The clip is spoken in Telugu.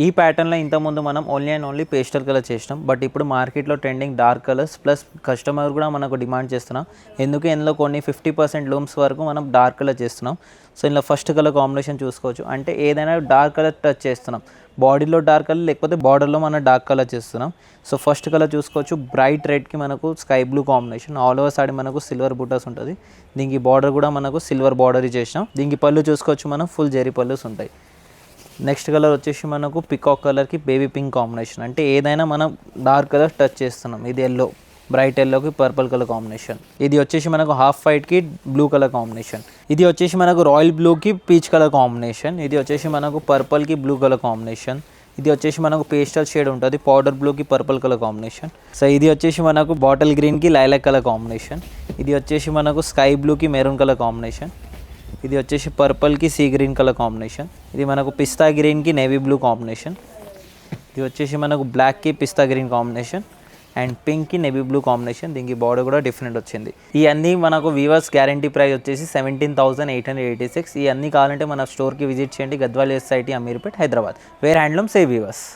ఈ ప్యాటర్న్లో ఇంతకుముందు మనం only and only pastel colour చేసినాం. బట్ ఇప్పుడు మార్కెట్లో trending dark colours plus customer కూడా మనకు డిమాండ్ చేస్తున్నాం. ఎందుకు ఇందులో కొన్ని 50% లూమ్స్ వరకు మనం డార్క్ కలర్ చేస్తున్నాం. సో ఇందులో ఫస్ట్ కలర్ కాంబినేషన్ చూసుకోవచ్చు. అంటే ఏదైనా డార్క్ కలర్ టచ్ చేస్తున్నాం. బాడీలో డార్క్ కలర్ లేకపోతే బార్డర్లో మనం డార్క్ కలర్ చేస్తున్నాం. సో ఫస్ట్ కలర్ చూసుకోవచ్చు, బ్రైట్ రెడ్కి మనకు sky blue combination. All over sorry మనకు సిల్వర్ బుటాస్ ఉంటుంది. దీనికి బార్డర్ కూడా మనకు సిల్వర్ బార్డర్ చేసినాం. దీనికి పళ్ళు చూసుకోవచ్చు, మనం ఫుల్ జెరీ పళ్ళుస్ ఉంటాయి. నెక్స్ట్ కలర్ వచ్చేసి మనకు పికాక్ కలర్కి బేబీ పింక్ కాంబినేషన్. అంటే ఏదైనా మనం డార్క్ కలర్ టచ్ చేస్తున్నాం. ఇది ఎల్లో, బ్రైట్ ఎల్లోకి పర్పుల్ కలర్ కాంబినేషన్. ఇది వచ్చేసి మనకు హాఫ్ వైట్కి బ్లూ కలర్ కాంబినేషన్. ఇది వచ్చేసి మనకు రాయల్ బ్లూకి పీచ్ కలర్ కాంబినేషన్. ఇది వచ్చేసి మనకు పర్పుల్కి బ్లూ కలర్ కాంబినేషన్. ఇది వచ్చేసి మనకు పేస్టల్ షేడ్ ఉంటుంది, పౌడర్ బ్లూకి పర్పుల్ కలర్ కాంబినేషన్. సో ఇది వచ్చేసి మనకు బాటిల్ గ్రీన్కి లైలాక్ కలర్ కాంబినేషన్. ఇది వచ్చేసి మనకు స్కై బ్లూకి మెరూన్ కలర్ కాంబినేషన్. ఇది వచ్చేసి పర్పుల్కి సీ గ్రీన్ కలర్ కాంబినేషన్. ఇది మనకు పిస్తా గ్రీన్కి నేవీ బ్లూ కాంబినేషన్. ఇది వచ్చేసి మనకు బ్లాక్కి పిస్తా గ్రీన్ కాంబినేషన్ అండ్ పింక్కి నేవీ బ్లూ కాంబినేషన్. దీనికి బార్డర్ కూడా డిఫరెంట్ వచ్చింది. ఇవన్నీ మనకు వీవర్స్ గ్యారంటీ ప్రైస్ వచ్చేసి 17,886. ఇవన్నీ కావాలంటే మన స్టోర్కి విజిట్ చేయండి. Gadwal SIT Ameerpet, Hyderabad. Wear handloom save weavers.